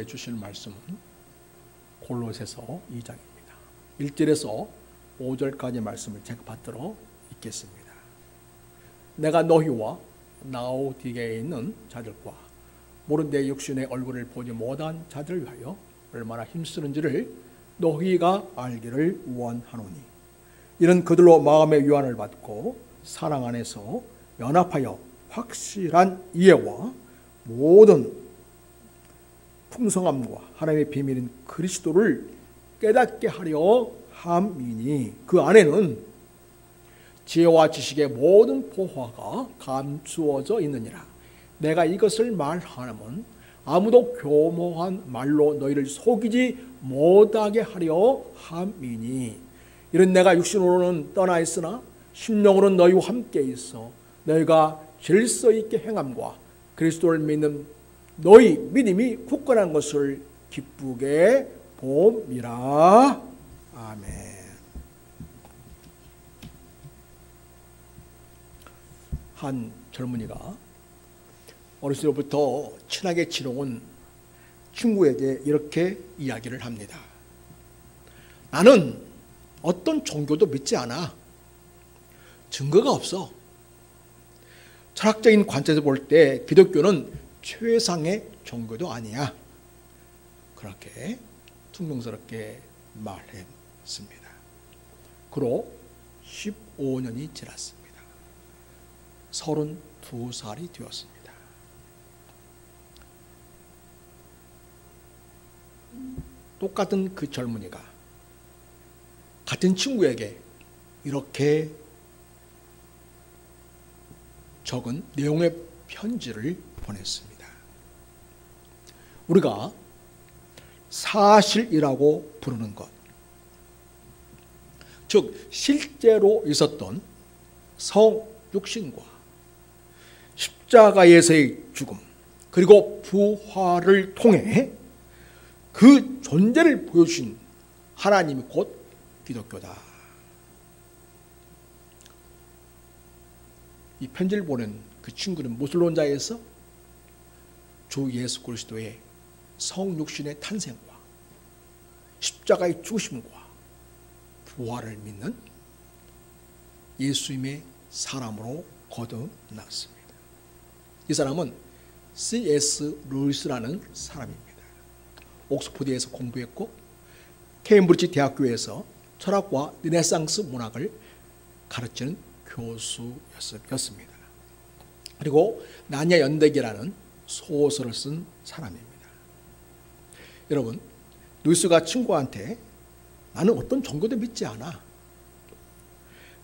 주실 말씀은 골로새서 2장입니다. 1절에서 5절까지 말씀을 제가 받들어 읽겠습니다. 내가 너희와 라오디게에 있는 자들과 모른 내 육신의 얼굴을 보지 못한 자들을 위하여 얼마나 힘쓰는지를 너희가 알기를 원하노니, 이는 그들로 마음의 유한을 받고 사랑 안에서 연합하여 확실한 이해와 모든 풍성함과 하나님의 비밀인 그리스도를 깨닫게 하려 함이니, 그 안에는 지혜와 지식의 모든 보화가 감추어져 있느니라. 내가 이것을 말하면 아무도 교모한 말로 너희를 속이지 못하게 하려 함이니, 이런 내가 육신으로는 떠나 있으나 심령으로는 너희와 함께 있어 너희가 질서 있게 행함과 그리스도를 믿는 너희 믿음이 굳건한 것을 기쁘게 봄이라. 아멘. 한 젊은이가 어렸을 때부터 친하게 지내온 친구에게 이렇게 이야기를 합니다. 나는 어떤 종교도 믿지 않아. 증거가 없어. 철학적인 관점에서 볼 때 기독교는 최상의 종교도 아니야. 그렇게 퉁명스럽게 말했습니다. 그로 15년이 지났습니다. 32살이 되었습니다. 똑같은 그 젊은이가 같은 친구에게 이렇게 적은 내용의 편지를 보냈습니다. 우리가 사실이라고 부르는 것, 즉 실제로 있었던 성육신과 십자가에서의 죽음 그리고 부활을 통해 그 존재를 보여주신 하나님이 곧 기독교다. 이 편지를 보낸 그 친구는 무슬론자에서 주 예수 그리스도의 성육신의 탄생과 십자가의 죽으심과 부활을 믿는 예수님의 사람으로 거듭났습니다. 이 사람은 C.S. 루이스라는 사람입니다. 옥스포드에서 공부했고 케임브리지 대학교에서 철학과 르네상스 문학을 가르치는 교수였습니다. 그리고 나냐 연대기라는 소설을 쓴 사람입니다. 여러분, 루이스가 친구한테 나는 어떤 종교도 믿지 않아.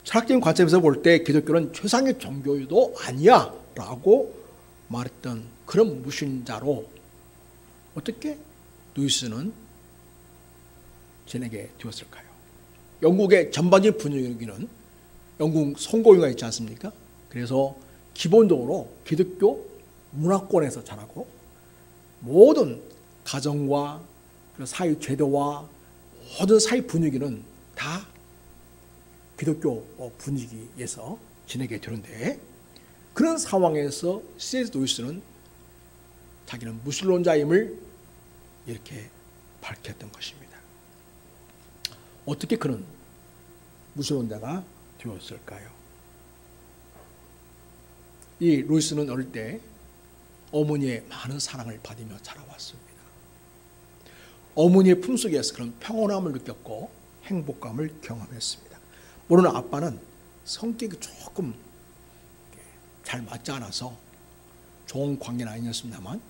철학적인 관점에서 볼 때 기독교는 최상의 종교도 아니야 라고 말했던 그런 무신자로 어떻게 루이스는 지내게 되었을까요? 영국의 전반적인 분위기는 영국 선거위가 있지 않습니까? 그래서 기본적으로 기독교 문화권에서 자라고 모든 가정과 사회 제도와 모든 사회 분위기는 다 기독교 분위기에서 지내게 되는데, 그런 상황에서 C.S. 루이스는 자기는 무신론자임을 이렇게 밝혔던 것입니다. 어떻게 그는 무신론자가 되었을까요? 이 루이스는 어릴 때 어머니의 많은 사랑을 받으며 자라왔습니다. 어머니의 품속에서 그런 평온함을 느꼈고 행복감을 경험했습니다. 물론 아빠는 성격이 조금 잘 맞지 않아서 좋은 관계는 아니었습니다만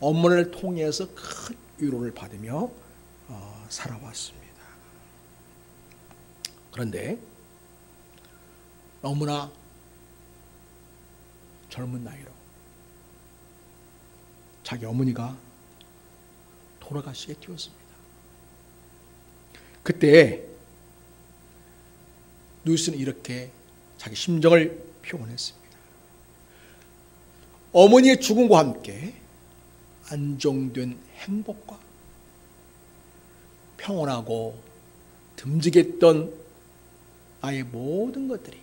어머니를 통해서 큰 위로를 받으며 살아왔습니다. 그런데 너무나 젊은 나이로 자기 어머니가 돌아가시게 되었습니다. 그때 루이스는 이렇게 자기 심정을 표현했습니다. 어머니의 죽음과 함께 안정된 행복과 평온하고 듬직했던 나의 모든 것들이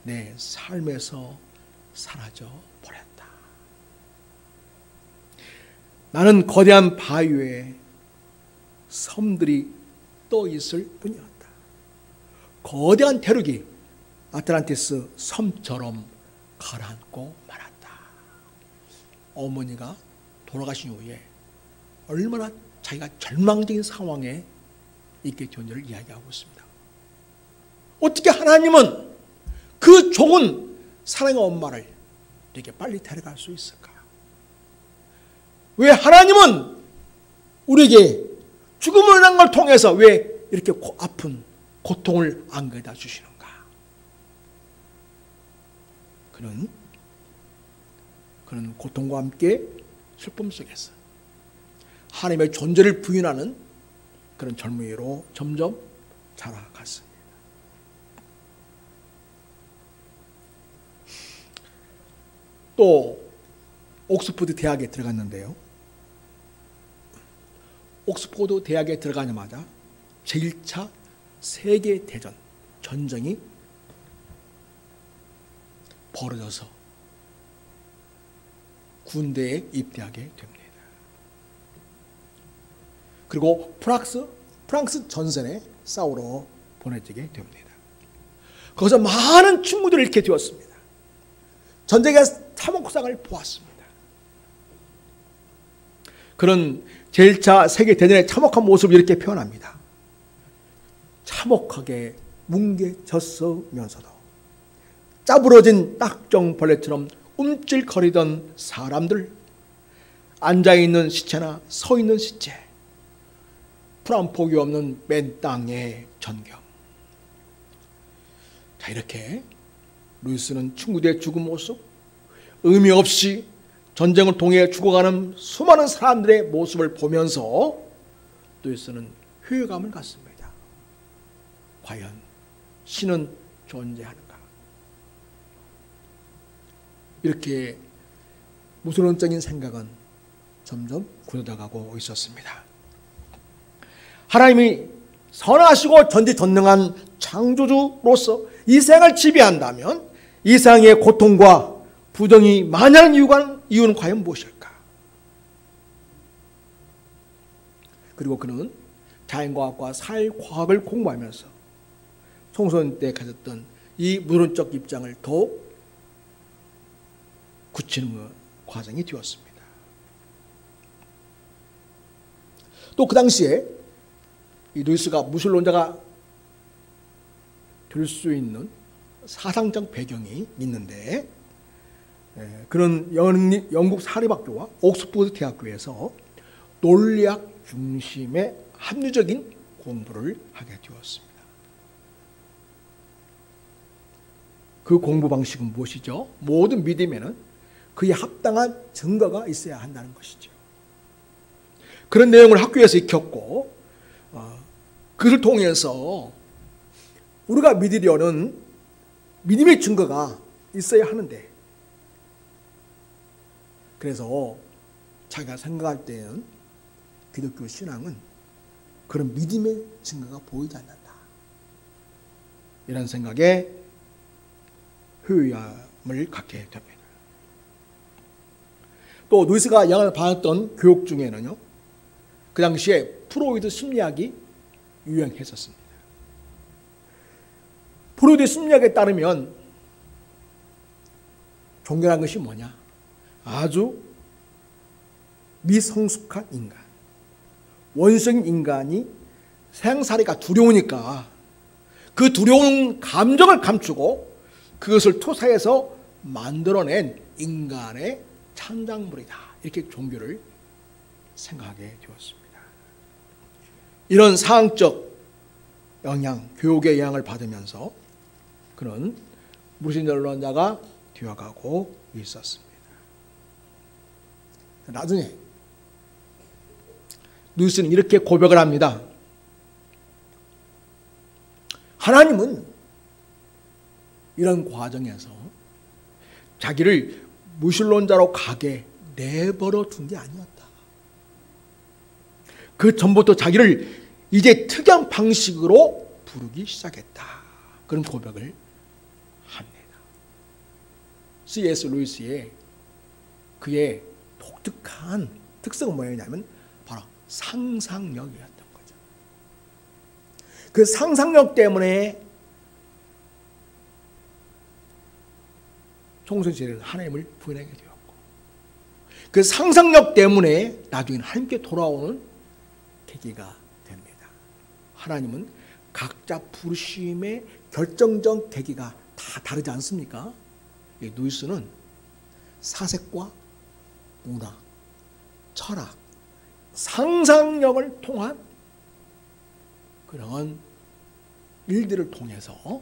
내 삶에서 사라져 버렸다. 나는 거대한 바위 위에 섬들이 떠 있을 뿐이었다. 거대한 대륙이 아틀란티스 섬처럼 가라앉고 말았다. 어머니가 돌아가신 후에 얼마나 자기가 절망적인 상황에 있게 되었는지를 이야기하고 있습니다. 어떻게 하나님은 그 좋은 사랑의 엄마를 이렇게 빨리 데려갈 수 있을까? 왜 하나님은 우리에게 죽음을 난 걸 통해서 왜 이렇게 아픈 고통을 안겨다 주시는가? 그는 고통과 함께 슬픔 속에서 하나님의 존재를 부인하는 그런 젊은이로 점점 자라갔습니다. 또 옥스퍼드 대학에 들어갔는데요. 옥스퍼드 대학에 들어가자마자 제1차 세계대전 전쟁이 벌어져서 군대에 입대하게 됩니다. 그리고 프랑스 전선에 싸우러 보내지게 됩니다. 거기서 많은 친구들을 잃게 되었습니다. 전쟁의 참혹상을 보았습니다. 그런 제1차 세계대전의 참혹한 모습을 이렇게 표현합니다. 참혹하게 뭉개졌으면서도 짜부러진 딱정벌레처럼 움찔거리던 사람들, 앉아있는 시체나 서있는 시체, 풀한폭이 없는 맨 땅의 전경. 자, 이렇게 루이스는 친구들의 죽은 모습, 의미 없이 전쟁을 통해 죽어가는 수많은 사람들의 모습을 보면서 루이스는 회의감을 갖습니다. 과연 신은 존재하는가? 이렇게 무신론적인 생각은 점점 굳어가고 있었습니다. 하나님이 선하시고 전지전능한 창조주로서 이 세상을 지배한다면 이 세상의 고통과 부정이 만연한 이유는 과연 무엇일까? 그리고 그는 자연과학과 사회과학을 공부하면서 청소년 때 가졌던 이 무론적 입장을 더욱 굳히는 과정이 되었습니다. 또 그 당시에 이 루이스가 무신론자가 될 수 있는 사상적 배경이 있는데, 그런 영국 사립학교와 옥스퍼드 대학교에서 논리학 중심의 합리적인 공부를 하게 되었습니다. 그 공부 방식은 무엇이죠? 모든 믿음에는 그에 합당한 증거가 있어야 한다는 것이죠. 그런 내용을 학교에서 익혔고, 그를 통해서 우리가 믿으려는 믿음의 증거가 있어야 하는데, 그래서 자기가 생각할 때는 기독교 신앙은 그런 믿음의 증거가 보이지 않는다, 이런 생각에 회의감을 갖게 됩니다. 또 루이스가 영향을 받았던 교육 중에는요, 그 당시에 프로이드 심리학이 유행했었습니다. 프로이드 심리학에 따르면 종교라는 것이 뭐냐? 아주 미성숙한 인간, 원성인 인간이 생살이가 두려우니까 그 두려운 감정을 감추고 그것을 투사해서 만들어낸 인간의 창작물이다, 이렇게 종교를 생각하게 되었습니다. 이런 사항적 영향, 교육의 영향을 받으면서 그는 무신론자가 되어가고 있었습니다. 나중에 루이스는 이렇게 고백을 합니다. 하나님은 이런 과정에서 자기를 무신론자로 가게 내버려 둔 게 아니었다. 그 전부터 자기를 이제 특이한 방식으로 부르기 시작했다, 그런 고백을 합니다. C.S. 루이스의 그의 독특한 특성은 뭐였냐면 바로 상상력이었던 거죠. 그 상상력 때문에 총선시대는 하나님을 부인하게 되었고, 그 상상력 때문에 나중에 하나님께 돌아오는 계기가 됩니다. 하나님은 각자 부르심의 결정적 계기가 다 다르지 않습니까? 누이스는 사색과 문화, 철학, 상상력을 통한 그런 일들을 통해서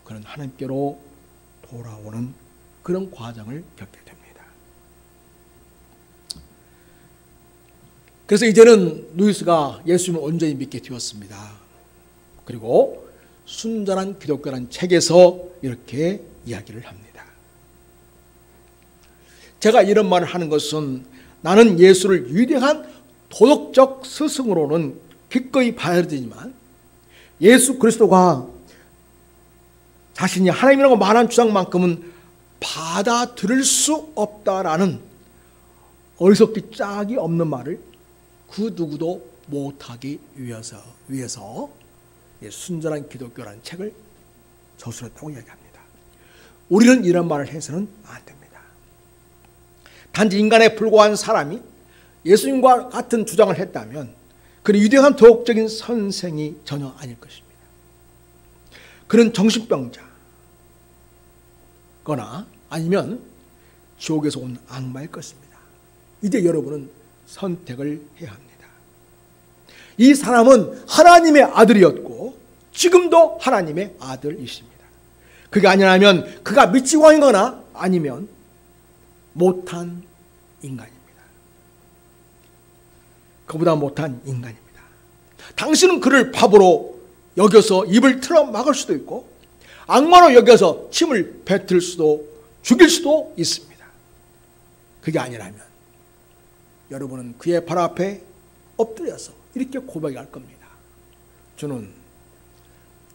그런 하나님께로 돌아오는 그런 과정을 겪게 됩니다. 그래서 이제는 루이스가 예수님을 온전히 믿게 되었습니다. 그리고 순전한 기독교라는 책에서 이렇게 이야기를 합니다. 제가 이런 말을 하는 것은 나는 예수를 위대한 도덕적 스승으로는 기꺼이 받아들이지만 예수 그리스도가 자신이 하나님이라고 말한 주장만큼은 받아들일 수 없다라는 어리석기 짝이 없는 말을 그 누구도 못하기 위해서 순전한 기독교라는 책을 저술했다고 이야기합니다. 우리는 이런 말을 해서는 안 됩니다. 단지 인간에 불과한 사람이 예수님과 같은 주장을 했다면 그는 위대한 도덕적인 선생이 전혀 아닐 것입니다. 그는 정신병자거나 아니면 지옥에서 온 악마일 것입니다. 이제 여러분은 선택을 해야 합니다. 이 사람은 하나님의 아들이었고 지금도 하나님의 아들이십니다. 그게 아니라면 그가 미치광이거나 아니면 못한 인간입니다. 그보다 못한 인간입니다. 당신은 그를 바보로 여겨서 입을 틀어 막을 수도 있고 악마로 여겨서 침을 뱉을 수도 죽일 수도 있습니다. 그게 아니라면 여러분은 그의 발 앞에 엎드려서 이렇게 고백할 겁니다. 저는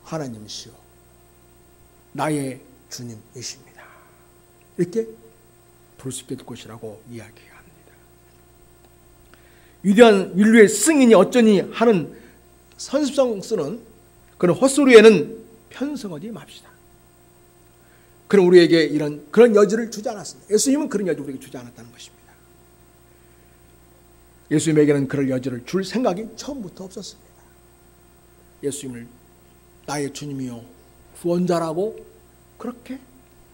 하나님이시여 나의 주님이십니다. 이렇게 부를 수 있게 될 것이라고 이야기합니다. 위대한 인류의 승인이 어쩌니 하는 선습성 쓰는 그런 헛소리에는 편성하지 맙시다. 그럼 우리에게 그런 여지를 주지 않았습니다. 예수님은 그런 여지를 우리에게 주지 않았다는 것입니다. 예수님에게는 그럴 여지를 줄 생각이 처음부터 없었습니다. 예수님을 나의 주님이요 구원자라고 그렇게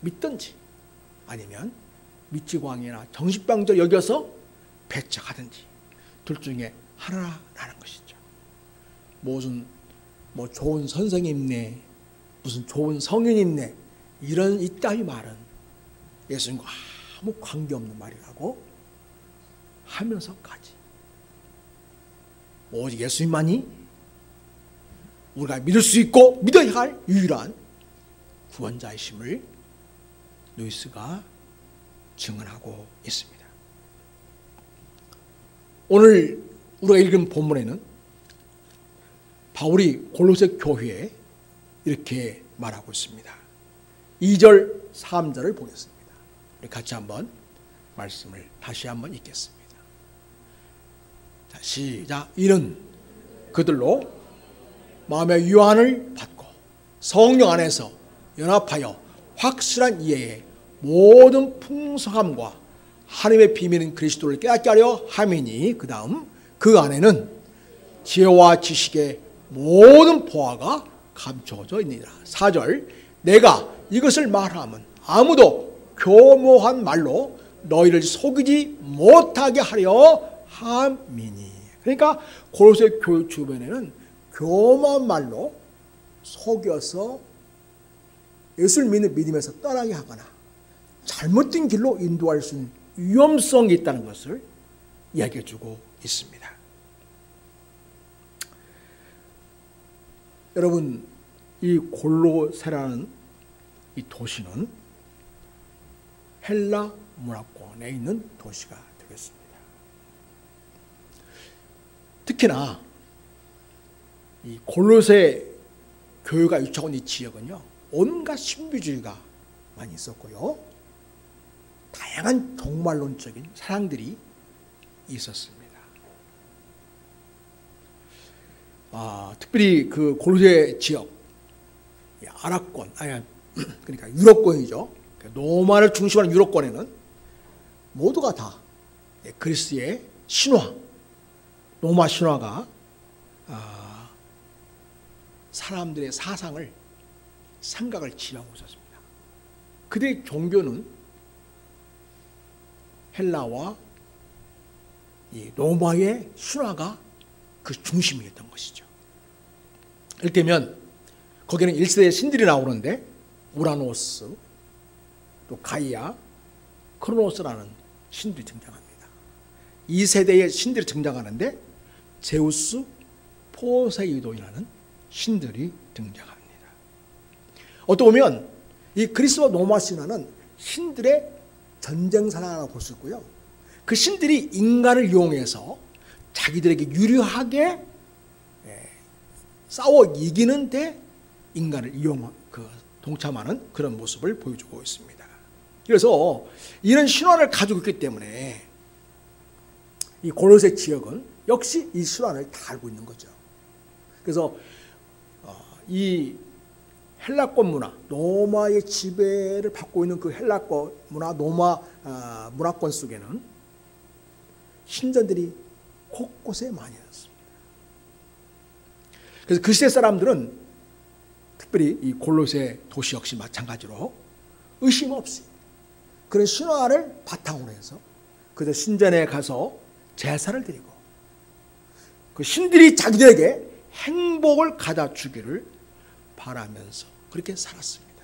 믿든지 아니면 미치광이나 정신병자 여겨서 배척하든지 둘 중에 하나라는 것이죠. 무슨 좋은 선생님네 무슨 좋은 성인님네 이런 이따위 말은 예수님과 아무 관계없는 말이라고 하면서까지 오직 예수님만이 우리가 믿을 수 있고 믿어야 할 유일한 구원자이심을 루이스가 증언하고 있습니다. 오늘 우리가 읽은 본문에는 바울이 골로새 교회에 이렇게 말하고 있습니다. 2절, 3절을 보겠습니다. 우리 같이 한번 말씀을 다시 한번 읽겠습니다. 자, 시작. 이는 그들로 마음의 유한을 받고 성령 안에서 연합하여 확실한 이해에 모든 풍성함과 하나님의 비밀인 그리스도를 깨닫게 하려 함이니 그 다음 그 안에는 지혜와 지식의 모든 보화가 감춰져 있느니라. 4절 내가 이것을 말하면 아무도 교묘한 말로 너희를 속이지 못하게 하려 함이니. 그러니까 골로새 교회 주변에는 교묘한 말로 속여서 예수를 믿는 믿음에서 떠나게 하거나 잘못된 길로 인도할 수 있는 위험성이 있다는 것을 이야기해 주고 있습니다. 여러분, 이 골로새라는 이 도시는 헬라 문화권에 있는 도시가 되겠습니다. 특히나 이 골로새 교회가 위치하고 있는 이 지역은요, 온갖 신비주의가 많이 있었고요, 다양한 종말론적인 사상들이 있었습니다. 특별히 그 골로새 지역, 아랍권, 그러니까 유럽권이죠. 로마를 중심으로 한 유럽권에는 모두가 다 그리스의 신화, 로마 신화가 사람들의 사상을, 생각을 지배하고 있었습니다. 그들의 종교는 헬라와 이 로마의 신화가 그 중심이었던 것이죠. 이를테면 거기는 1세대 신들이 나오는데 우라노스, 또 가이아, 크로노스라는 신들이 등장합니다. 2세대의 신들이 등장하는데 제우스, 포세이돈이라는 신들이 등장합니다. 어떻게 보면 이 그리스와 로마 신화는 신들의 전쟁사라고 볼 수 있고요. 그 신들이 인간을 이용해서 자기들에게 유리하게 싸워 이기는데 인간을 동참하는 그런 모습을 보여주고 있습니다. 그래서 이런 신화를 가지고 있기 때문에 이 골로새 지역은 역시 이 신화를 다 알고 있는 거죠. 그래서 이 헬라권 문화, 로마의 지배를 받고 있는 그 헬라권 문화, 로마 문화권 속에는 신전들이 곳곳에 많이 있었습니다. 그래서 그 시대 사람들은 특별히 이 골로새 도시 역시 마찬가지로 의심 없이 그런 신화를 바탕으로 해서 그저 신전에 가서 제사를 드리고 그 신들이 자기들에게 행복을 가다 주기를 바라면서 그렇게 살았습니다.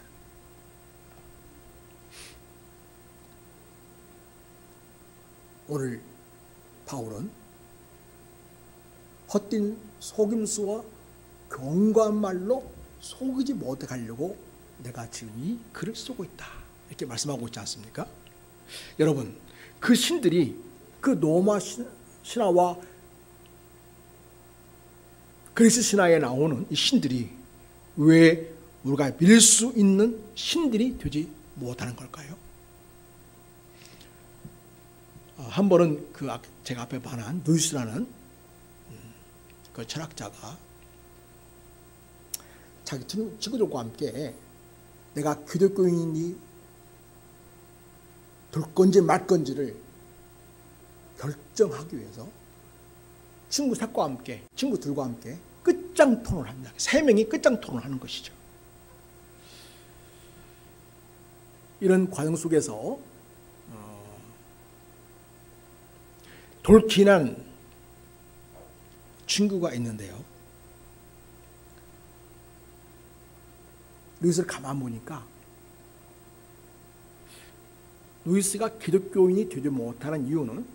오늘 바울은 헛된 속임수와 견고한 말로 속이지 못하게 하려고 내가 지금 이 글을 쓰고 있다, 이렇게 말씀하고 있지 않습니까? 여러분, 그 신들이 그 로마 신화와 그리스 신화에 나오는 이 신들이 왜 우리가 믿을 수 있는 신들이 되지 못하는 걸까요? 한 번은 제가 앞에 말한 루이스라는 그 철학자가 자기 친구들과 함께 내가 기독교인이 될 건지 말 건지를 결정하기 위해서 친구들과 함께 끝장 토론을 합니다. 3명이 끝장 토론을 하는 것이죠. 이런 과정 속에서 돌킨한 친구가 있는데요. 루이스를 가만 보니까 루이스가 기독교인이 되지 못하는 이유는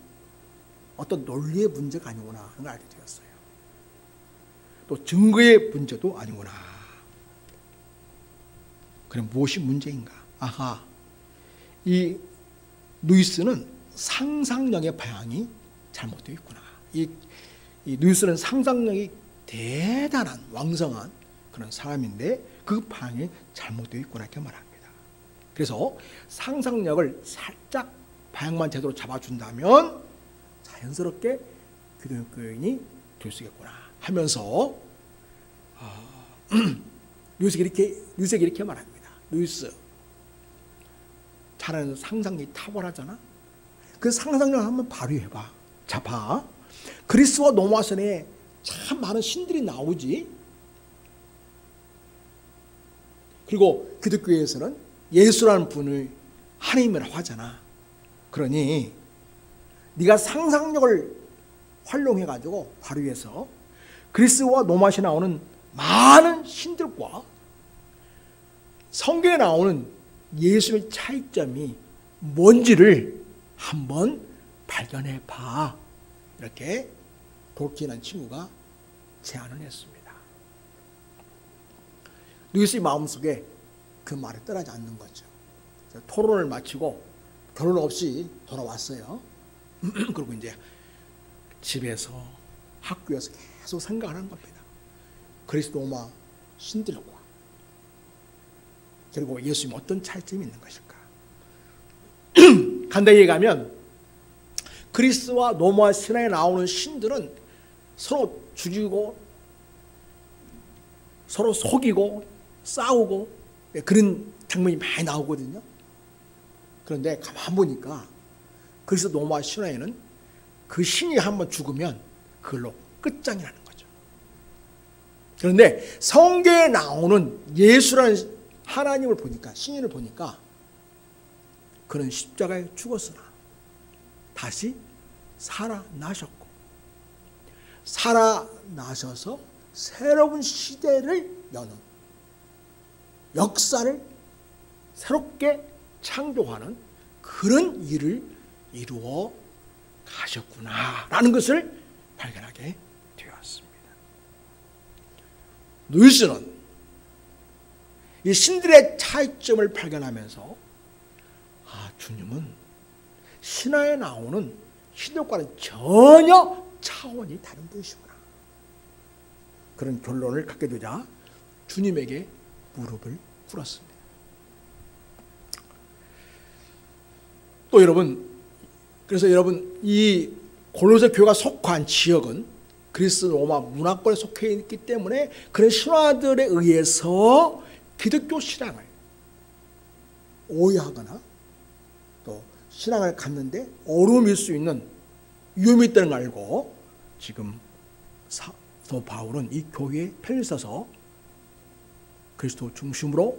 어떤 논리의 문제가 아니구나 하는 걸 알게 되었어요. 또 증거의 문제도 아니구나. 그럼 무엇이 문제인가? 이 루이스는 상상력의 방향이 잘못되어 있구나. 이 루이스는 상상력이 대단한 왕성한 그런 사람인데 그 방향이 잘못되어 있구나 이렇게 말합니다. 그래서 상상력을 살짝 방향만 제대로 잡아준다면 자연스럽게 기독교인이 될 수 있겠구나 하면서 루이스에게 이렇게 말합니다. 루이스, 자네는 상상력이 탁월하잖아. 그 상상력을 한번 발휘해봐. 자, 봐. 그리스와 로마선에 참 많은 신들이 나오지. 그리고 기독교에서는 예수라는 분을 하나님이라고 하잖아. 그러니 네가 상상력을 활용해가지고 발휘해서 그리스와 로마시에 나오는 많은 신들과 성경에 나오는 예수의 차이점이 뭔지를 한번 발견해봐. 이렇게 돌킨한 친구가 제안을 했습니다. 루이스의 마음속에 그 말에 떠나지 않는 거죠. 토론을 마치고 결론 없이 돌아왔어요. 그리고 이제 집에서 학교에서 계속 생각하는 겁니다. 그리스 로마 신들과 그리고 예수님 어떤 차이점이 있는 것일까? 간단히 얘기하면 그리스와 로마 신화에 나오는 신들은 서로 죽이고 서로 속이고 싸우고 그런 장면이 많이 나오거든요. 그런데 가만 보니까 그리스 로마 신화에는 그 신이 한번 죽으면 그걸로 끝장이 나는 거죠. 그런데 성경에 나오는 예수라는 하나님을 보니까, 신인을 보니까 그는 십자가에 죽었으나 다시 살아나셨고, 살아나셔서 새로운 시대를 여는, 역사를 새롭게 창조하는 그런 일을 이루어 가셨구나라는 것을 발견하게 되었습니다. 루이스는 이 신들의 차이점을 발견하면서 주님은 신화에 나오는 신들과는 전혀 차원이 다른 분이시구나, 그런 결론을 갖게 되자 주님에게 무릎을 꿇었습니다. 또 여러분, 그래서 여러분, 이 골로새 교회가 속한 지역은 그리스 로마 문화권에 속해 있기 때문에 그런 신화들에 의해서 기독교 신앙을 오해하거나 또 신앙을 갖는데 어려움일 수 있는 위험이 있다는 걸 알고 지금 사도 바울은 이 교회에 편을 써서 그리스도 중심으로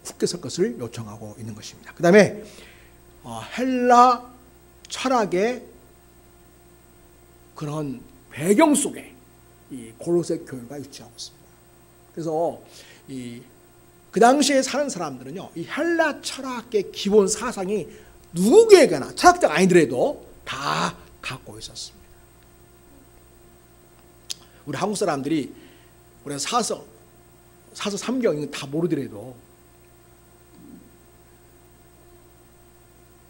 굳게 설 것을 요청하고 있는 것입니다. 그 다음에 헬라 철학의 그런 배경 속에 이 골로새 교회가 위치하고 있습니다. 그래서 그 당시에 사는 사람들은요, 이 헬라 철학의 기본 사상이 누구에게나 철학자가 아니더라도 다 갖고 있었습니다. 우리 한국 사람들이 우리가 사서 3경 다 모르더라도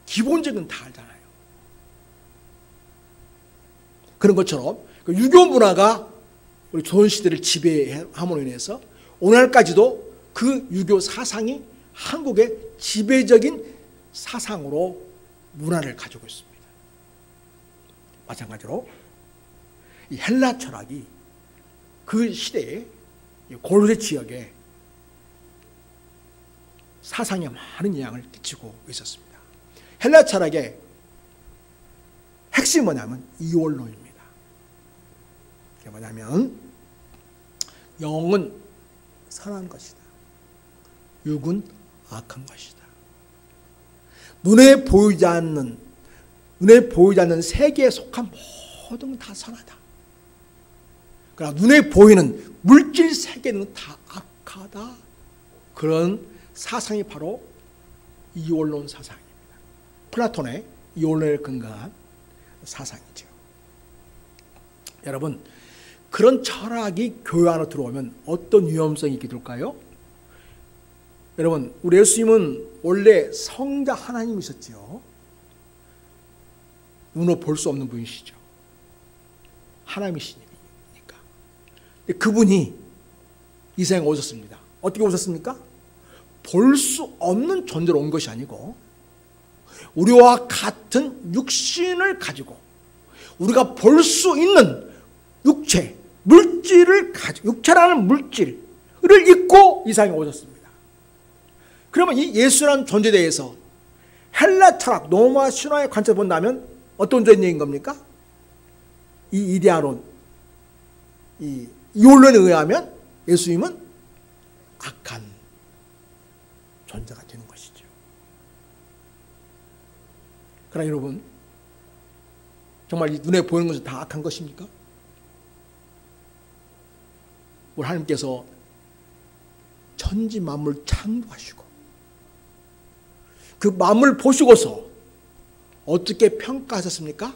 기본적인 다 알잖아요. 그런 것처럼 유교 문화가 우리 조선시대를 지배함으로 인해서 오늘날까지도 그 유교 사상이 한국의 지배적인 사상으로 문화를 가지고 있습니다. 마찬가지로 이 헬라 철학이 그 시대에 골로새 지역에 사상에 많은 영향을 끼치고 있었습니다. 헬라 철학의 핵심이 뭐냐면 이원론입니다. 그게 뭐냐면 영은 선한 것이다, 육은 악한 것이다. 눈에 보이지 않는 세계에 속한 모든 건 다 선하다. 그러나 눈에 보이는 물질 세계는 다 악하다. 그런 사상이 바로 이원론 사상입니다. 플라톤의 이원론에 근거한 사상이죠. 여러분, 그런 철학이 교회 안으로 들어오면 어떤 위험성이 있게 될까요? 여러분, 우리 예수님은 원래 성자 하나님이셨죠. 눈으로 볼 수 없는 분이시죠. 하나님이시니까. 근데 그분이 이 세상에 오셨습니다. 어떻게 오셨습니까? 볼 수 없는 존재로 온 것이 아니고 우리와 같은 육신을 가지고 우리가 볼 수 있는 육체, 물질을 가지고, 육체라는 물질을 입고 이 세상에 오셨습니다. 그러면 이 예수라는 존재에 대해서 헬라 철학, 로마 신화의 관점을 본다면 어떤 존재인 겁니까? 이 이데아론, 이 이원론에 의하면 예수님은 악한 존재가 되는 것이죠. 그러나 여러분, 정말 이 눈에 보이는 것은 다 악한 것입니까? 우리 하나님께서 천지 만물 창조하시고 그 만물 보시고서 어떻게 평가하셨습니까?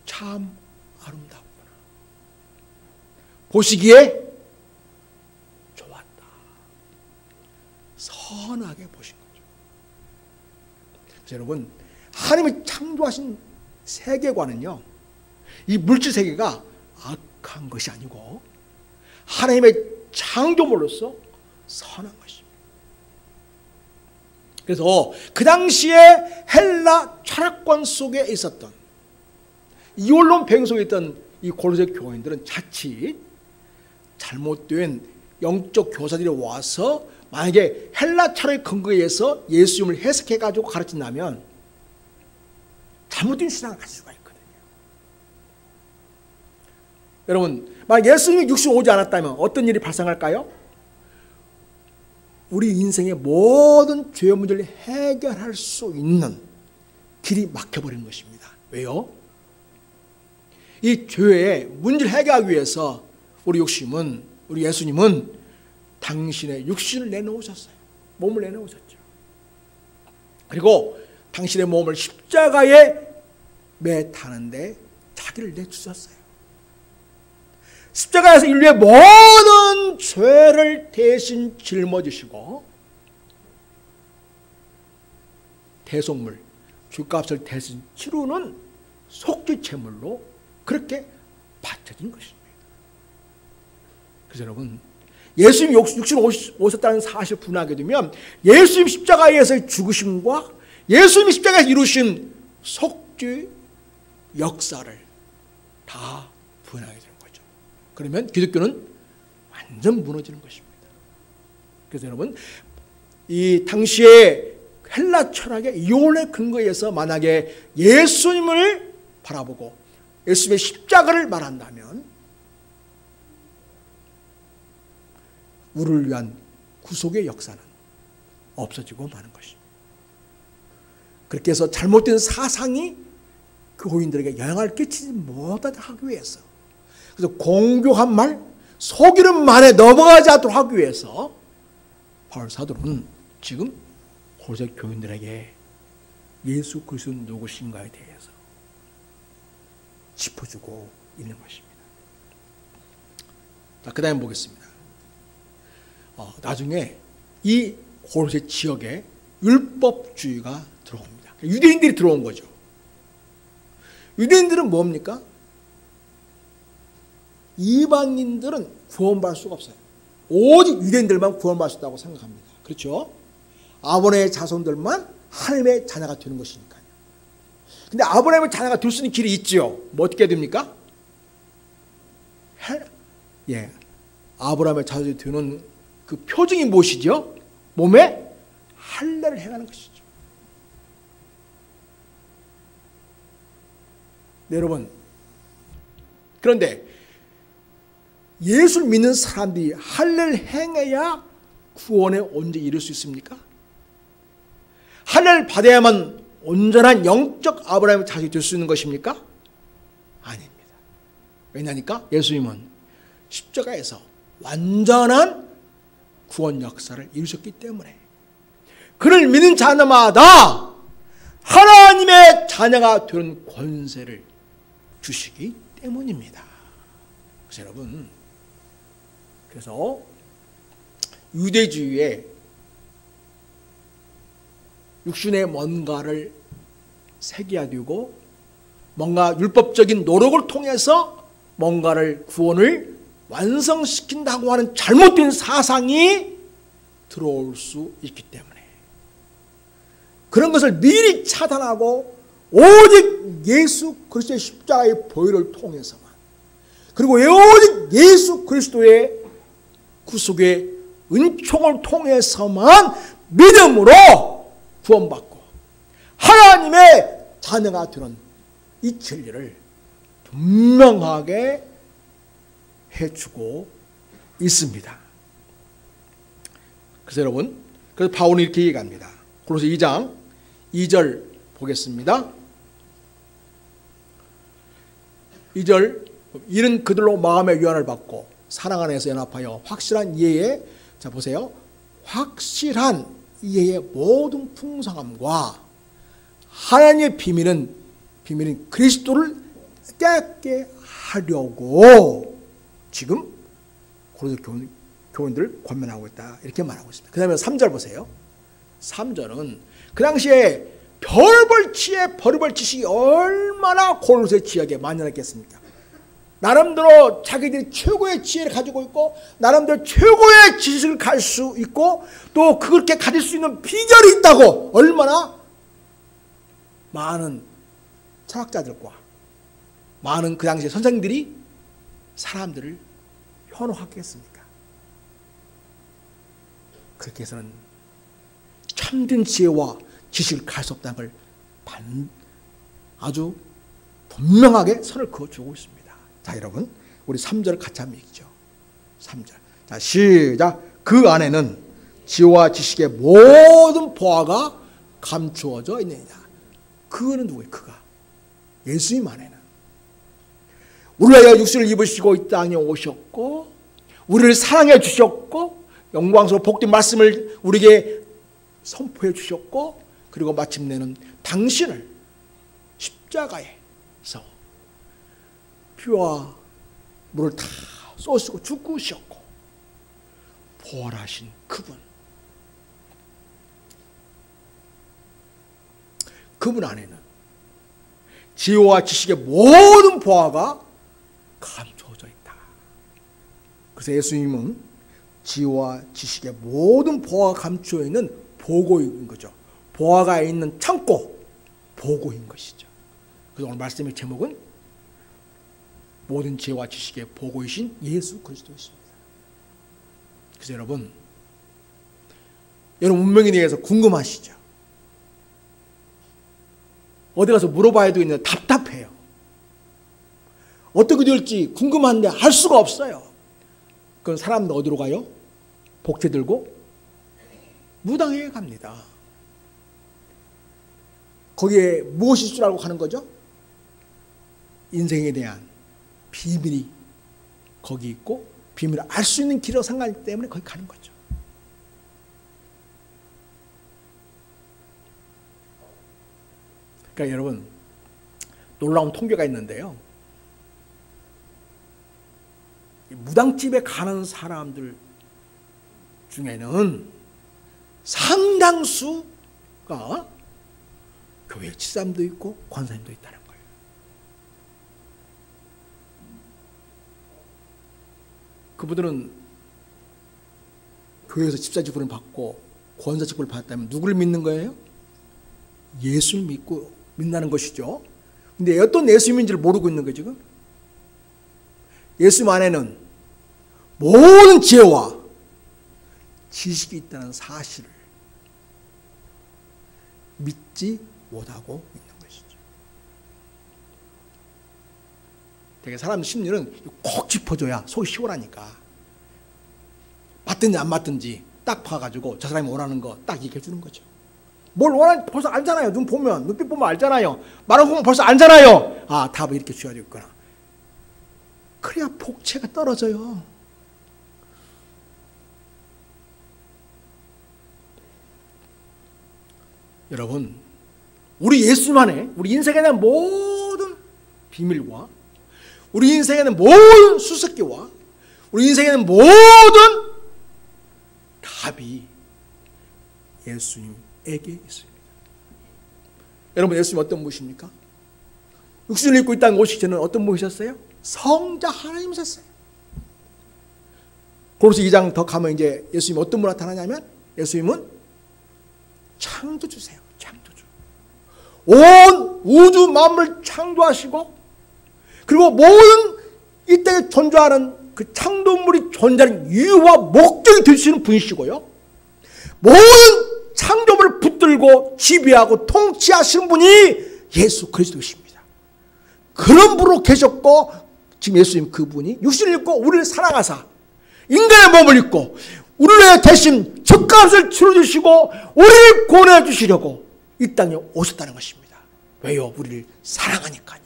참 아름답구나. 보시기에 좋았다. 선하게 보신 거죠. 그래서 여러분, 하나님이 창조하신 세계관은요, 이 물질 세계가 악한 것이 아니고 하나님의 창조물로서 선한 것입니다. 그래서 그 당시에 헬라 철학관 속에 있었던 이원론 배경 속에 있던 이 고로새 교인들은 자칫 잘못된 영적 교사들이 와서 만약에 헬라 철학의 근거에 의해서 예수님을 해석해가지고 가르친다면 잘못된 신앙을 가질 수가 있거든요. 여러분, 만약 예수님이 육신 오지 않았다면 어떤 일이 발생할까요? 우리 인생의 모든 죄 문제를 해결할 수 있는 길이 막혀버리는 것입니다. 왜요? 이 죄의 문제를 해결하기 위해서 우리 예수님은 당신의 육신을 내놓으셨어요. 몸을 내놓으셨죠. 그리고 당신의 몸을 십자가에 매타는데 자기를 내주셨어요. 십자가에서 인류의 모든 죄를 대신 짊어지시고 대속물, 죗값을 대신 치르는 속죄제물로 그렇게 바쳐진 것입니다. 그래서 여러분, 예수님이 육신 오셨다는 사실을 분하게 되면 예수님 십자가에서의 죽으심과 예수님이 십자가에서 이루신 속죄 역사를 다 분하게 되는 거죠. 그러면 기독교는 완전 무너지는 것입니다. 그래서 여러분, 이 당시에 헬라 철학의 이혼의 근거에서 만약에 예수님을 바라보고 예수님의 십자가를 말한다면 우리를 위한 구속의 역사는 없어지고 마는 것입니다. 그렇게 해서 잘못된 사상이 교인들에게 영향을 끼치지 못하게 하기 위해서, 그래서 공교한 말, 속이는 말에 넘어가지 않도록 하기 위해서 바울 사도는 지금 고린도 교인들에게 예수 그리스도는 누구신가에 대해서 짚어주고 있는 것입니다. 자, 그 다음에 보겠습니다. 나중에 이 고린도 지역에 율법주의가 들어옵니다. 유대인들이 들어온 거죠. 유대인들은 뭡니까? 이방인들은 구원받을 수가 없어요. 오직 유대인들만 구원받을 수 있다고 생각합니다. 그렇죠? 아브라함의 자손들만 하나님의 자녀가 되는 것이니까요. 근데 아브라함의 자녀가 될 수 있는 길이 있죠. 뭐 어떻게 됩니까? 아브라함의 자손이 되는 그 표징이 무엇이죠? 몸에 할례를 행하는 것이죠. 네, 여러분, 그런데 예수를 믿는 사람들이 할례를 행해야 구원에 언제 이룰 수 있습니까? 할례를 받아야만 온전한 영적 아브라함의 자식이 될 수 있는 것입니까? 아닙니다. 왜냐니까 예수님은 십자가에서 완전한 구원 역사를 이루셨기 때문에 그를 믿는 자녀마다 하나님의 자녀가 되는 권세를 주시기 때문입니다. 그래서 여러분, 그래서 유대주의에 육신의 뭔가를 새겨두고 뭔가 율법적인 노력을 통해서 뭔가를 구원을 완성시킨다고 하는 잘못된 사상이 들어올 수 있기 때문에 그런 것을 미리 차단하고 오직 예수 그리스도의 십자가의 보혈을 통해서만, 그리고 오직 예수 그리스도의 구속의 은총을 통해서만 믿음으로 구원받고 하나님의 자녀가 되는 이 진리를 분명하게 해주고 있습니다. 그래서 여러분, 그래서 바울은 이렇게 얘기합니다. 고린도서 2장 2절 보겠습니다. 2절, 이는 그들로 마음의 유한을 받고 사랑 안에서 연합하여 확실한 이해에, 자 보세요, 확실한 이해의 모든 풍성함과 하나님의 비밀은 그리스도를 깨닫게 하려고 지금 고린도 교인들을 권면하고 있다, 이렇게 말하고 있습니다. 그 다음에 3절 보세요. 3절은 그 당시에 별벌치의 벌벌치시 얼마나 고린도 지역에 만연했겠습니까? 나름대로 자기들이 최고의 지혜를 가지고 있고 나름대로 최고의 지식을 가질 수 있고 또 그렇게 가질 수 있는 비결이 있다고 얼마나 많은 철학자들과 많은 그 당시의 선생들이 사람들을 현혹하겠습니까? 그렇게 해서는 참된 지혜와 지식을 가질 수 없다는 걸 아주 분명하게 선을 그어주고 있습니다. 자, 여러분, 우리 3절을 같이 한번 읽죠. 3절. 자, 시작. 그 안에는 지혜와 지식의 모든 보화가 감추어져 있느냐. 그거는 누구예요? 그가. 예수님 안에는. 우리가 육신을 입으시고 이 땅에 오셨고, 우리를 사랑해 주셨고, 영광스러운 복된 말씀을 우리에게 선포해 주셨고, 그리고 마침내는 당신을 십자가에서 피와 물을 다 쏘시고 죽으셨고 부활하신 그분 안에는 지혜와 지식의 모든 보화가 감춰져 있다. 그래서 예수님은 지혜와 지식의 모든 보화가 감춰져 있는 보고인 거죠. 보화가 있는 창고, 보고인 것이죠. 그래서 오늘 말씀의 제목은 모든 지혜와 지식의 보고이신 예수 그리스도이십니다. 그래서 여러분 운명에 대해서 궁금하시죠? 어디 가서 물어봐야 되겠는데 답답해요. 어떻게 될지 궁금한데 알 수가 없어요. 그럼 사람들 어디로 가요? 복채 들고 무당에 갑니다. 거기에 무엇이 줄 알고 가는 거죠? 인생에 대한 비밀이 거기 있고 비밀을 알 수 있는 길이라고 생각하기 때문에 거기 가는 거죠. 그러니까 여러분 놀라운 통계가 있는데요. 무당집에 가는 사람들 중에는 상당수가 교회 집사님도 있고 권사님도 있다는 거예요. 그분들은 교회에서 집사 직분을 받고 권사 직분을 받았다면 누구를 믿는 거예요? 예수를 믿는다는 것이죠. 근데 어떤 예수님인지를 모르고 있는 거죠. 지금 예수님 안에는 모든 지혜와 지식이 있다는 사실을 믿지 못하고 있는 것이죠. 되게 사람 심리는 꼭 짚어줘야 속이 시원하니까 맞든지 안 맞든지 딱 봐가지고 저 사람이 원하는 거 딱 얘기해 주는 거죠. 뭘 원하는지 벌써 알잖아요. 눈빛 보면 알잖아요. 말을 보면 벌써 알잖아요. 아, 답을 이렇게 줘야 되겠구나. 그래야 복채가 떨어져요. 여러분, 우리 예수님 안에 우리 인생에 대한 모든 비밀과 우리 인생에 대한 모든 수수께와 우리 인생에 대한 모든 답이 예수님에게 있습니다. 여러분, 예수님 어떤 분이십니까? 육신을 입고 이 땅에 오시기 전에 어떤 분이셨어요? 성자 하나님이셨어요. 고린도서 2장 더 가면 이제 예수님이 어떤 분으로 나타나냐면 예수님은 창조주세요. 창조주. 온 우주 만물을 창조하시고 그리고 모든 이 땅에 존재하는 그 창조물이 존재하는 이유와 목적이 되시는 분이시고요. 모든 창조물을 붙들고 지배하고 통치하시는 분이 예수 그리스도이십니다. 그런 분으로 계셨고 지금 예수님 그분이 육신을 입고 우리를 사랑하사 인간의 몸을 입고 우리의 대신 죗값을 치러주시고 우리를 구원해 주시려고 이 땅에 오셨다는 것입니다. 왜요? 우리를 사랑하니까요.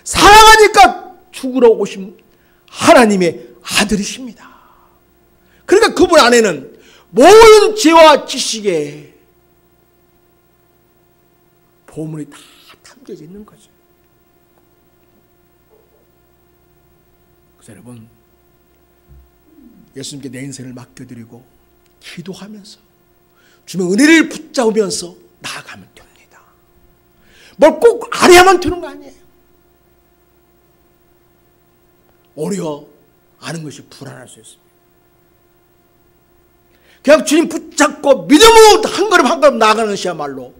사랑하니까 죽으러 오신 하나님의 아들이십니다. 그러니까 그분 안에는 모든 지혜와 지식의 보물이 다 담겨져 있는 거죠. 그래서 여러분, 예수님께 내 인생을 맡겨드리고 기도하면서 주님의 은혜를 붙잡으면서 나아가면 됩니다. 뭘 꼭 알아야만 되는 거 아니에요. 오히려 아는 것이 불안할 수 있습니다. 그냥 주님 붙잡고 믿음으로 한 걸음 한 걸음 나아가는 것이야말로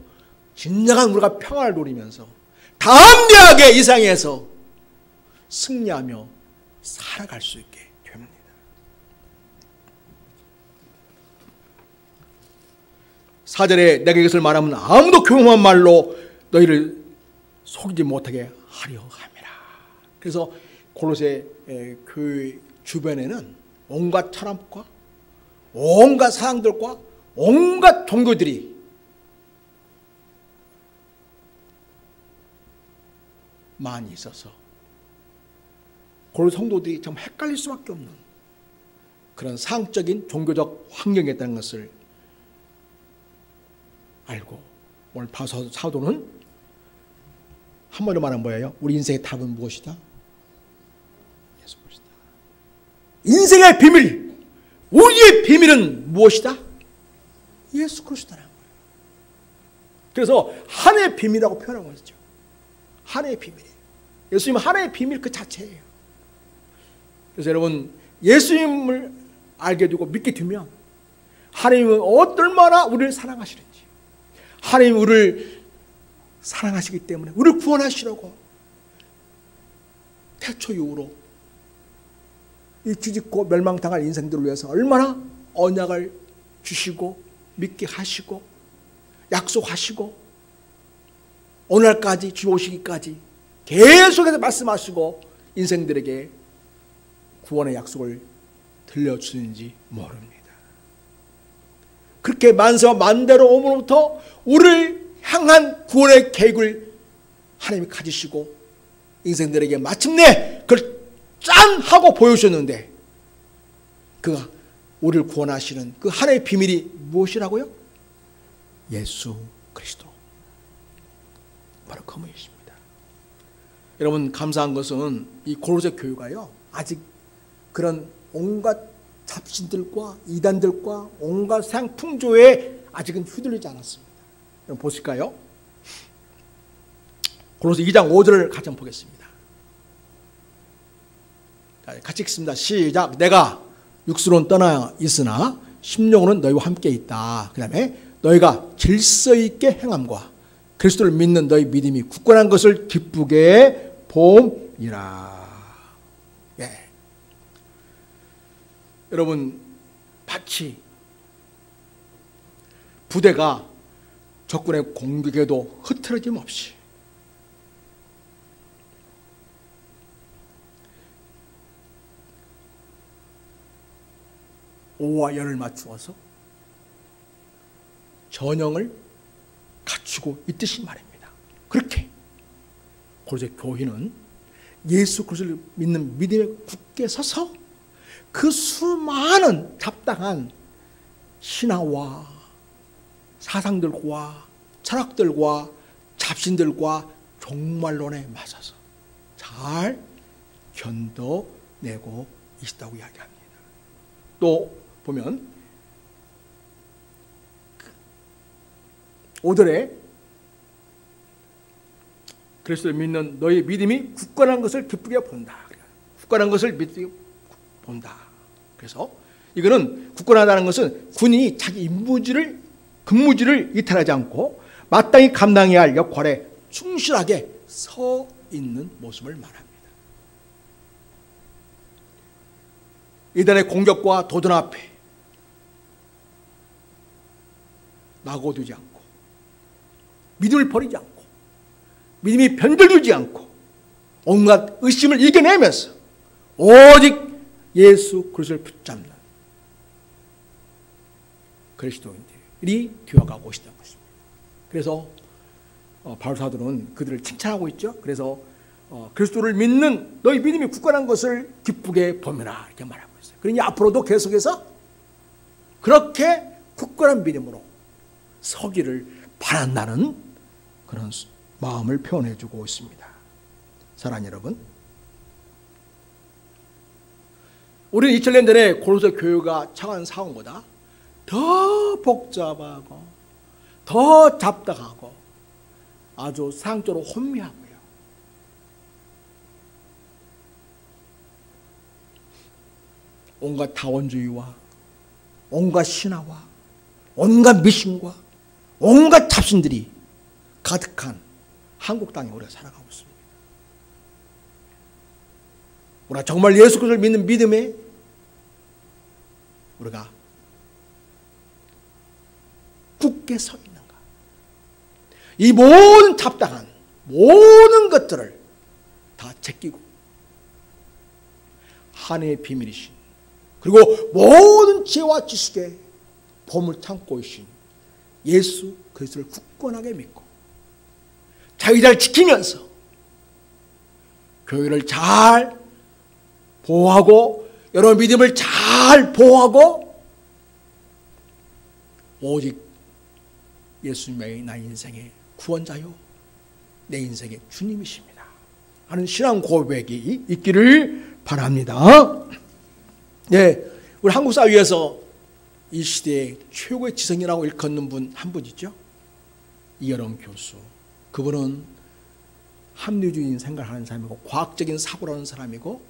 진정한 우리가 평안을 누리면서 담대하게 이 세상에서 승리하며 살아갈 수 있게 됩니다. 사절에 내가 이것을 말하면 아무도 교묘한 말로 너희를 속이지 못하게 하려 함이라. 그래서 골로새 교회 주변에는 온갖 사람과 온갖 사람들과 온갖 종교들이 많이 있어서 골로새 성도들이 참 헷갈릴 수밖에 없는 그런 상적인 종교적 환경이 있다는 것을 알고 오늘 바울 사도는 한마디로 말하면 뭐예요? 우리 인생의 답은 무엇이다? 예수 그리스도다. 인생의 비밀, 우리의 비밀은 무엇이다? 예수 그리스도라는 거예요. 그래서 하나의 비밀이라고 표현한 것이죠. 하나의 비밀이에요. 예수님은 하나의 비밀 그 자체예요. 그래서 여러분 예수님을 알게 되고 믿게 되면 하나님은 얼마나 우리를 사랑하시는지, 하나님은 우리를 사랑하시기 때문에 우리를 구원하시려고 태초 이후로 이 뒤집고 멸망당할 인생들을 위해서 얼마나 언약을 주시고 믿게 하시고 약속하시고 오늘까지 주 오시기까지 계속해서 말씀하시고 인생들에게 구원의 약속을 들려주는지 모릅니다. 그렇게 만세와 만대로 오므로부터 우리를 향한 구원의 계획을 하나님이 가지시고 인생들에게 마침내 그걸 짠 하고 보여주셨는데 그가 우리를 구원하시는 그 하나의 비밀이 무엇이라고요? 예수 그리스도. 바로 그분이십니다. 여러분 감사한 것은 이 골로새 교회가요 아직 그런 온갖 잡신들과 이단들과 온갖 세상 풍조에 아직은 휘둘리지 않았습니다. 여러분 보실까요? 골로새 2장 5절을 같이 한번 보겠습니다. 같이 읽습니다. 시작. 내가 육수로는 떠나 있으나 심령으로는 너희와 함께 있다. 그 다음에 너희가 질서 있게 행함과 그리스도를 믿는 너희 믿음이 굳건한 것을 기쁘게 봄이라. 예. 여러분 마치 부대가 적군의 공격에도 흐트러짐 없이 오와 열을 맞추어서 전형을 갖추고 있듯이 말입니다. 그렇게 골로새 교회는 예수 그리스도를 믿는 믿음에 굳게 서서 그 수많은 잡다한 신화와 사상들과 철학들과 잡신들과 종말론에 맞서서 잘 견뎌내고 있다고 이야기합니다. 또 보면 5절에 그리스도를 믿는 너희 믿음이 굳건한 것을 기쁘게 본다. 굳건한 것을 믿게 본다. 그래서 이거는 굳건하다는 것은 군인이 자기 근무지를 이탈하지 않고 마땅히 감당해야 할 역할에 충실하게 서 있는 모습을 말합니다. 이단의 공격과 도전 앞에 낙오되지 않고 믿음을 버리지 않고 믿음이 변절되지 않고 온갖 의심을 이겨내면서 오직 예수 그리스도를 붙잡는 그리스도인들이 되어가고 있다는 것입니다. 그래서 바울 사도는 그들을 칭찬하고 있죠. 그래서 그리스도를 믿는 너희 믿음이 굳건한 것을 기쁘게 보매라 이렇게 말하고 있어요. 그러니 앞으로도 계속해서 그렇게 굳건한 믿음으로 서기를 바란다는 그런 마음을 표현해 주고 있습니다. 사랑하는 여러분, 우리는 2000년 전에 골로새 교회가 처한 상황보다 더 복잡하고 더 잡다하고 아주 상적으로 혼미하고요. 온갖 다원주의와 온갖 신화와 온갖 미신과 온갖 잡신들이 가득한 한국 땅에 우리가 살아가고 있습니다. 우리가 정말 예수 그리스도를 믿는 믿음에 우리가 굳게 서 있는가? 이 모든 잡다한 모든 것들을 다 제끼고 하나님의 비밀이신, 그리고 모든 지혜와 지식의 보물 창고이신 예수 그리스도를 굳건하게 믿고 자기를 지키면서 교회를 잘 보호하고 여러분 믿음을 잘 보호하고 오직 예수님이 나의 인생의 구원자요 내 인생의 주님이십니다 하는 신앙 고백이 있기를 바랍니다. 네, 우리 한국 사회에서 이 시대의 최고의 지성이라고 일컫는 분 한 분 있죠. 이여롱 교수. 그분은 합리주의인 생각을 하는 사람이고 과학적인 사고를 하는 사람이고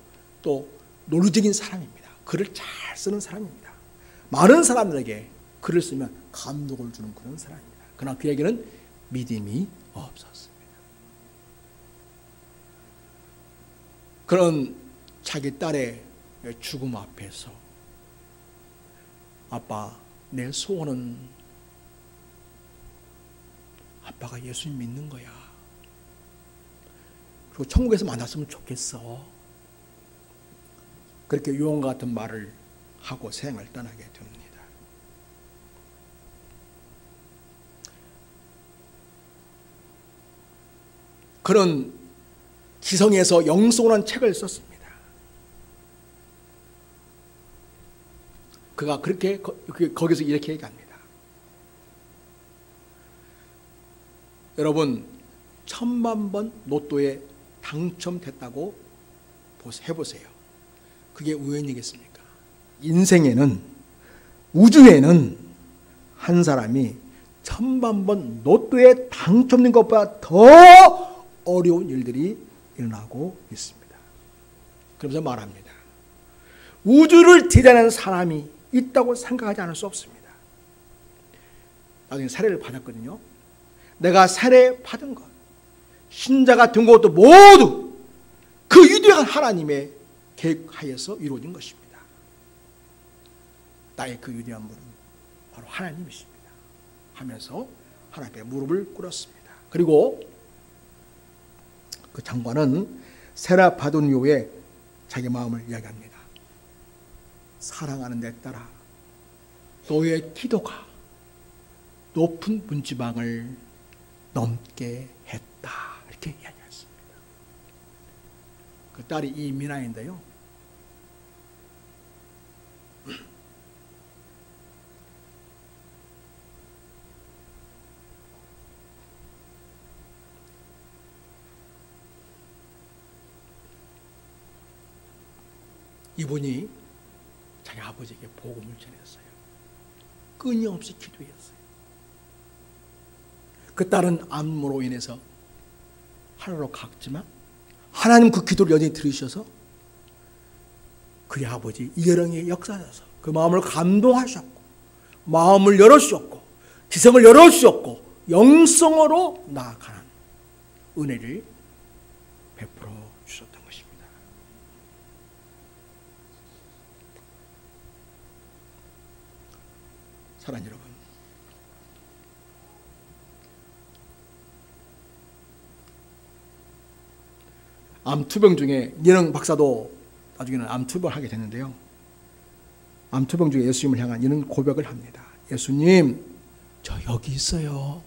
또 논리적인 사람입니다. 글을 잘 쓰는 사람입니다. 많은 사람들에게 글을 쓰면 감동을 주는 그런 사람입니다. 그러나 그에게는 믿음이 없었습니다. 그런 자기 딸의 죽음 앞에서 아빠, 내 소원은 아빠가 예수님 믿는 거야. 그리고 천국에서 만났으면 좋겠어. 그렇게 유언과 같은 말을 하고 생을 떠나게 됩니다. 그런 지성에서 영성이라는 책을 썼습니다. 그가 그렇게 거기서 이렇게 얘기합니다. 여러분 1000만 번 로또에 당첨됐다고 해보세요. 그게 우연이겠습니까? 인생에는, 우주에는 한 사람이 1000만 번 로또에 당첨된 것보다 더 어려운 일들이 일어나고 있습니다. 그러면서 말합니다. 우주를 대단한 사람이 있다고 생각하지 않을 수 없습니다. 나중에 사례를 받았거든요. 내가 사례 받은 것, 신자가 된 것도 모두 그 위대한 하나님의 계획하에서 이루어진 것입니다. 나의 그 위대한 분은 바로 하나님이십니다 하면서 하나님께 무릎을 꿇었습니다. 그리고 그 장관은 세례 받은 이후에 자기 마음을 이야기합니다. 사랑하는 내 딸아, 너의 기도가 높은 문지방을 넘게 했다. 이렇게 이야기했습니다. 그 딸이 이민아인데요. 이분이 자기 아버지에게 복음을 전했어요. 끊임없이 기도했어요. 그 딸은 암으로 인해서 하늘로 갔지만 하나님 그 기도를 여전히 들으셔서 그의 아버지 이여령의 역사에서 그 마음을 감동하셨고 마음을 열어주셨고 지성을 열어주셨고 영성으로 나아가는 은혜를 베풀어 주셨던 것입니다. 사랑하는 여러분, 암투병 중에 이여령 박사도 나중에는 암투병을 하게 됐는데요. 암투병 중에 예수님을 향한 이런 고백을 합니다. 예수님, 저 여기 있어요.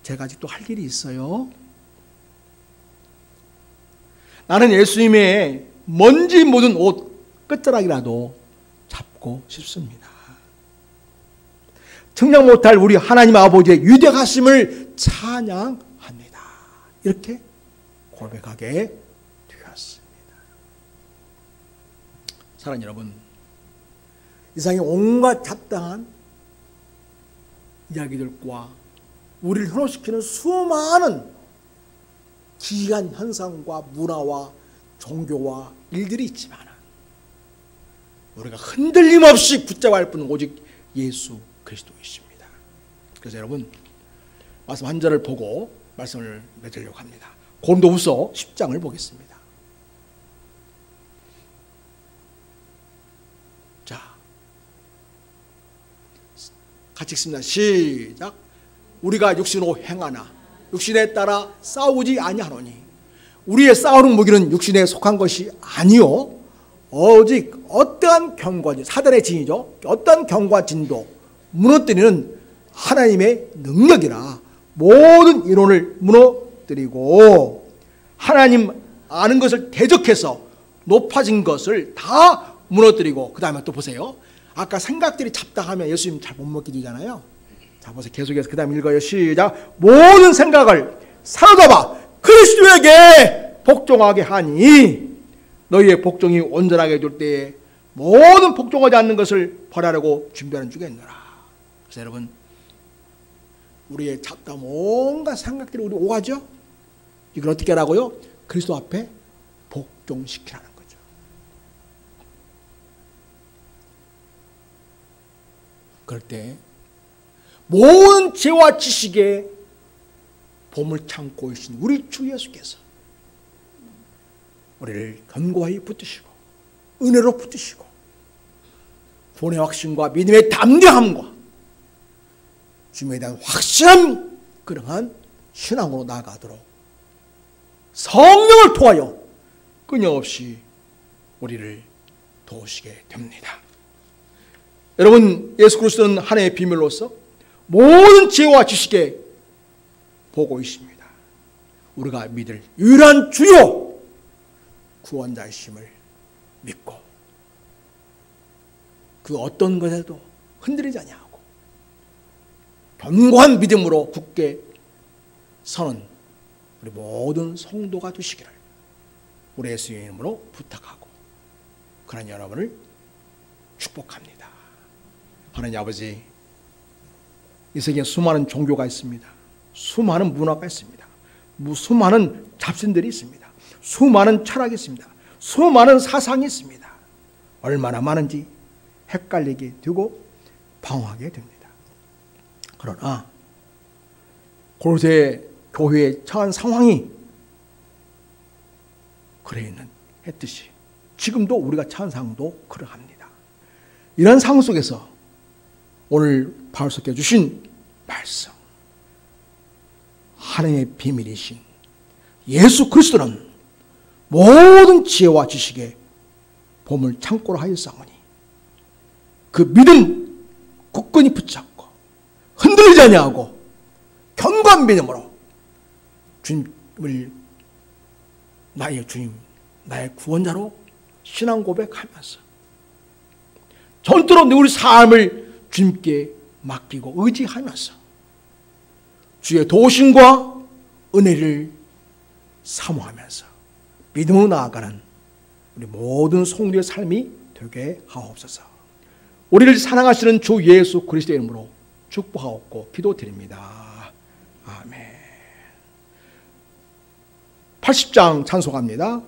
제가 아직도 할 일이 있어요. 나는 예수님의 먼지 묻은 옷 끝자락이라도 잡고 싶습니다. 청량 못할 우리 하나님 아버지의 위대하심을 찬양합니다. 이렇게 고백하게 되었습니다. 사랑하는 여러분, 이상의 온갖 잡다한 이야기들과 우리를 현혹시키는 수많은 기이한 현상과 문화와 종교와 일들이 있지만 우리가 흔들림 없이 붙잡아야 할 분은 오직 예수 그리스도이십니다. 그래서 여러분 말씀 한 절을 보고 말씀을 맺으려고 합니다. 고린도후서 10장을 보겠습니다. 자, 같이 읽습니다. 시작. 우리가 육신으로 행하나 육신에 따라 싸우지 아니하노니 우리의 싸우는 무기는 육신에 속한 것이 아니요 오직 어떠한 경과 사단의 진이죠. 어떠한 경과 진도 무너뜨리는 하나님의 능력이라 모든 이론을 무너뜨리고 하나님 아는 것을 대적해서 높아진 것을 다 무너뜨리고, 그 다음에 또 보세요. 아까 생각들이 잡다하면 예수님 잘 못 먹게 되잖아요. 자, 보세요. 계속해서 그 다음 읽어요. 시작. 모든 생각을 사로잡아 그리스도에게 복종하게 하니 너희의 복종이 온전하게 될 때에 모든 복종하지 않는 것을 벌하려고 준비하는 중에 있노라. 그래서 여러분, 우리의 잡다 뭔가 생각들이 우리 오가죠? 이걸 어떻게 하라고요? 그리스도 앞에 복종시키라는 거죠. 그럴 때 모든 지혜와 지식에 봄을 참고 계신 우리 주 예수께서 우리를 견고히 붙드시고 은혜로 붙드시고 구원의 확신과 믿음의 담대함과 주님에 대한 확실한 그러한 신앙으로 나아가도록 성령을 통하여 끊임없이 우리를 도우시게 됩니다. 여러분, 예수 그리스도는 하나님의 비밀로서 모든 지혜와 지식에 보고 있습니다. 우리가 믿을 유일한 주요 구원자이심을 믿고 그 어떤 것에도 흔들리지 아니하고 견고한 믿음으로 굳게 서는 우리 모든 성도가 되시기를 우리 예수의 이름으로 부탁하고 그런 여러분을 축복합니다. 하나님 아버지, 이 세계에 수많은 종교가 있습니다. 수많은 문화가 있습니다. 수많은 잡신들이 있습니다. 수많은 철학이 있습니다. 수많은 사상이 있습니다. 얼마나 많은지 헷갈리게 되고 방황하게 됩니다. 그러나 고로새 교회에 처한 상황이 그래 했듯이 지금도 우리가 처한 상황도 그러합니다. 이런 상황 속에서 오늘 바울께서 주신 말씀, 하나님의 비밀이신 예수 그리스도는 모든 지혜와 지식에 봄을 창고로 하였사오니 그 믿음 굳건히 붙잡고 흔들리지 아니하고 견고한 믿음으로 주님을 나의 주님, 나의 구원자로 신앙 고백하면서 전투로 우리 삶을 주님께 맡기고 의지하면서 주의 도우심과 은혜를 사모하면서 믿음으로 나아가는 우리 모든 성도의 삶이 되게 하옵소서. 우리를 사랑하시는 주 예수 그리스도의 이름으로 축복하옵고 기도드립니다. 아멘. 80장 찬송합니다.